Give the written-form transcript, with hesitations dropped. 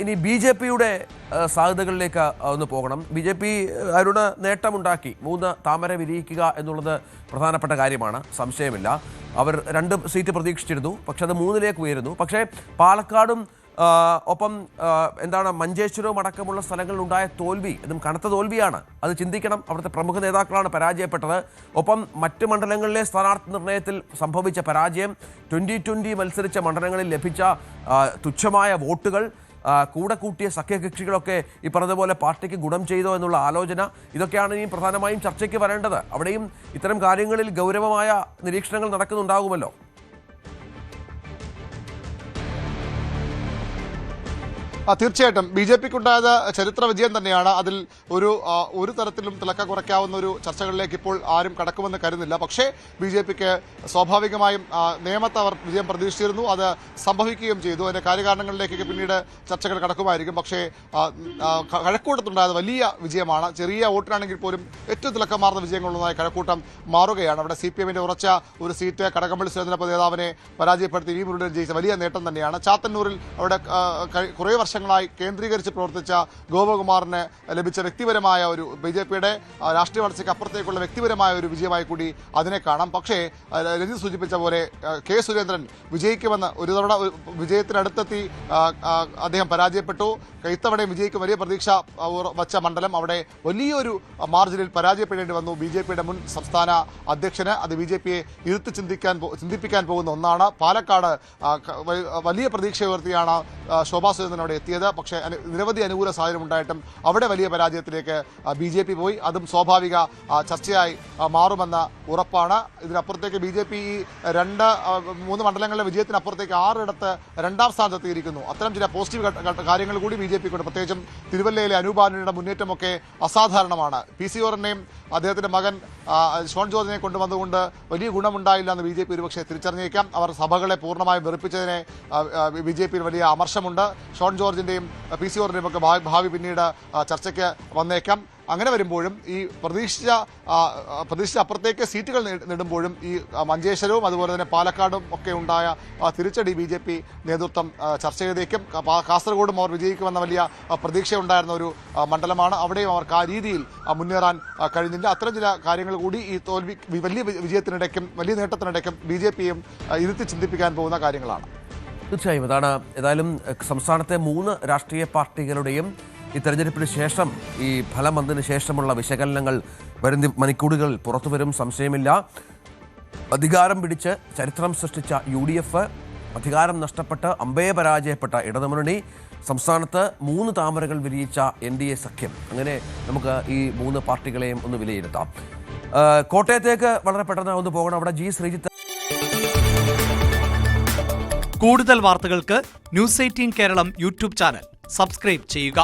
ഇനി ബി.ജെ.പിയുടെ സാധ്യതകളിലേക്ക് ഒന്ന് പോകണം. ബി.ജെ.പി അവരുടെ നേട്ടമുണ്ടാക്കി 3 താമര വിരിയിക്കുക എന്നുള്ളത് പ്രധാനപ്പെട്ട കാര്യമാണ്, സംശയമില്ല. അവർ 2 സീറ്റ് പ്രതീക്ഷിച്ചിരുന്നു, പക്ഷെ അത് 3ലേക്ക് ഉയരുന്നു. പക്ഷേ പാലക്കാടും ഒപ്പം മഞ്ചേശ്വരവും അടക്കമുള്ള സ്ഥലങ്ങളിലുണ്ടായ തോൽവി അതും കനത്ത തോൽവിയാണ്. അത് ചിന്തിക്കണം. അവിടുത്തെ പ്രമുഖ നേതാക്കളാണ് പരാജയപ്പെട്ടത്. ഒപ്പം മറ്റ് മണ്ഡലങ്ങളിലെ സ്ഥാനാർത്ഥി നിർണയത്തിൽ സംഭവിച്ച പരാജയം, 2020 മത്സരിച്ച മണ്ഡലങ്ങളിൽ ലഭിച്ച തുച്ഛമായ വോട്ടുകൾ, കൂടെ കൂട്ടിയ സഖ്യകക്ഷികളൊക്കെ ഈ പറഞ്ഞതുപോലെ പാർട്ടിക്ക് ഗുണം ചെയ്തോ എന്നുള്ള ആലോചന, ഇതൊക്കെയാണ് ഇനി പ്രധാനമായും ചർച്ചയ്ക്ക് വരേണ്ടത്. അവിടെയും ഇത്തരം കാര്യങ്ങളിൽ ഗൗരവമായ നിരീക്ഷണങ്ങൾ നടക്കുന്നുണ്ടാകുമല്ലോ. തീർച്ചയായിട്ടും ബി.ജെ.പിക്ക് ഉണ്ടായത് ചരിത്ര വിജയം തന്നെയാണ്. അതിൽ ഒരു തരത്തിലും തിളക്ക കുറയ്ക്കാവുന്ന ഒരു ചർച്ചകളിലേക്ക് ഇപ്പോൾ ആരും കടക്കുമെന്ന് കരുതുന്നില്ല. പക്ഷേ ബി.ജെ.പിക്ക് സ്വാഭാവികമായും നേമത്ത് അവർ വിജയം പ്രതീക്ഷിച്ചിരുന്നു, അത് സംഭവിക്കുകയും ചെയ്തു. അതിന്റെ കാര്യകാരണങ്ങളിലേക്ക് പിന്നീട് ചർച്ചകൾ കടക്കുമായിരിക്കും. പക്ഷേ കഴക്കൂട്ടത്തുണ്ടായത് വലിയ വിജയമാണ്. ചെറിയ വോട്ടിനാണെങ്കിൽ പോലും ഏറ്റവും തിളക്കമാർന്ന വിജയങ്ങളുള്ളതായി കഴക്കൂട്ടം മാറുകയാണ്. അവിടെ CPM-ന്റെ ഉറച്ച ഒരു സീറ്റ് കടകംപള്ളി സുരേന്ദ്രൻ നേതാവിനെ പരാജയപ്പെടുത്തി വി മുരളീധരൻ ജയിച്ച വലിയ നേട്ടം തന്നെയാണ്. ചാത്തന്നൂരിൽ അവിടെ കുറേ വർഷങ്ങളായി കേന്ദ്രീകരിച്ച് പ്രവർത്തിച്ച ഗോപകുമാറിന് ലഭിച്ച വ്യക്തിപരമായ ഒരു ബി.ജെ.പിയുടെ രാഷ്ട്രീയ വളർച്ചയ്ക്ക് അപ്പുറത്തേക്കുള്ള വ്യക്തിപരമായ ഒരു വിജയമായി കൂടി അതിനെ കാണാം. പക്ഷേ രഞ്ജിത്ത് സൂചിപ്പിച്ച പോലെ കെ സുരേന്ദ്രൻ വിജയിക്കുമെന്ന് ഒരു തവണ വിജയത്തിനടുത്തെത്തി അദ്ദേഹം പരാജയപ്പെട്ടു. ഇത്തവണയും വിജയിക്കും വലിയ പ്രതീക്ഷ വച്ച മണ്ഡലം അവിടെ വലിയൊരു മാർജിനിൽ പരാജയപ്പെടേണ്ടി വന്നു ബി.ജെ.പിയുടെ മുൻ സംസ്ഥാന അധ്യക്ഷന്. അത് ബി.ജെ.പിയെ ഇരുത്തി ചിന്തിപ്പിക്കാൻ പോകുന്ന ഒന്നാണ്. പാലക്കാട് വലിയ പ്രതീക്ഷ ഉയർത്തിയാണ് ശോഭാ സുരേന്ദ്രൻ അവിടെ എത്തിയത്. പക്ഷേ നിരവധി അനുകൂല സാഹചര്യം ഉണ്ടായിട്ടും അവിടെ വലിയ പരാജയത്തിലേക്ക് ബി.ജെ.പി പോയി. അതും സ്വാഭാവിക ചർച്ചയായി മാറുമെന്ന ഉറപ്പാണ്. ഇതിനപ്പുറത്തേക്ക് ബി.ജെ.പി ഈ 3 മണ്ഡലങ്ങളിലെ വിജയത്തിനപ്പുറത്തേക്ക് 6 ഇടത്ത് 2ാം സ്ഥാനത്തെത്തിയിരിക്കുന്നു. അത്തരം ചില പോസിറ്റീവ് കാര്യങ്ങൾ കൂടി ബി.ജെ.പിക്കുണ്ട്. പ്രത്യേകിച്ചും തിരുവല്ലയിലെ അനൂപ് ആന്റണിയുടെ മുന്നേറ്റമൊക്കെ അസാധാരണമാണ്. പി.സി. ജോർജിനെയും അദ്ദേഹത്തിന്റെ മകൻ ഷോൺ ജോർജിനെ കൊണ്ടുവന്നുകൊണ്ട് വലിയ ഗുണമുണ്ടായില്ല എന്ന് ബി.ജെ.പി ഒരുപക്ഷെ തിരിച്ചറിഞ്ഞേക്കാം. അവർ സഭകളെ പൂർണ്ണമായും വെറുപ്പിച്ചതിനെ ബി.ജെ.പിയിൽ വലിയ അമർഷമുണ്ട്. Sean ജോർജിന്റെയും PC. ജോർജിന്റെയും ഒക്കെ ഭാവി പിന്നീട് ചർച്ചയ്ക്ക് വന്നേക്കാം. അങ്ങനെ വരുമ്പോഴും ഈ പ്രതീക്ഷിച്ച അപ്പുറത്തേക്ക് സീറ്റുകൾ നേടുമ്പോഴും ഈ മഞ്ചേശ്വരവും അതുപോലെ തന്നെ പാലക്കാടും ഒക്കെ ഉണ്ടായ തിരിച്ചടി ബി.ജെ.പി നേതൃത്വം ചർച്ച ചെയ്തേക്കും. കാസർഗോഡും അവർ വിജയിക്കുമെന്ന വലിയ പ്രതീക്ഷയുണ്ടായിരുന്ന ഒരു മണ്ഡലമാണ്. അവിടെയും അവർക്ക് ആ രീതിയിൽ മുന്നേറാൻ കഴിഞ്ഞില്ല. അത്തരം ചില കാര്യങ്ങൾ കൂടി ഈ തോൽവി വലിയ വിജയത്തിനിടയ്ക്കും വലിയ നേട്ടത്തിനിടയ്ക്കും ബി.ജെ.പിയും ഇരുത്തി ചിന്തിപ്പിക്കാൻ പോകുന്ന കാര്യങ്ങളാണ്. തീർച്ചയായും ഏതായാലും സംസ്ഥാനത്തെ 3 രാഷ്ട്രീയ പാർട്ടികളുടെയും ഈ തെരഞ്ഞെടുപ്പിന് ശേഷം ഈ ഫലം വന്നതിന് ശേഷമുള്ള വിശകലനങ്ങൾ വരുന്ന മണിക്കൂറുകൾ പുറത്തു വരും, സംശയമില്ല. അധികാരം പിടിച്ച് ചരിത്രം സൃഷ്ടിച്ച UDF, അധികാരം നഷ്ടപ്പെട്ട് അമ്പയെ പരാജയപ്പെട്ട ഇടതുമുന്നണി, സംസ്ഥാനത്ത് 3 താമരകൾ വിരിയിച്ച NDA സഖ്യം. അങ്ങനെ നമുക്ക് ഈ 3 പാർട്ടികളെയും ഒന്ന് വിലയിരുത്താം. കോട്ടയത്തേക്ക് വളരെ പെട്ടെന്ന് ഒന്ന് പോകണം. അവിടെ G. ശ്രീജിത്ത്. കൂടുതൽ വാർത്തകൾക്ക് News 18 Keralam YouTube channel subscribe ചെയ്യുക.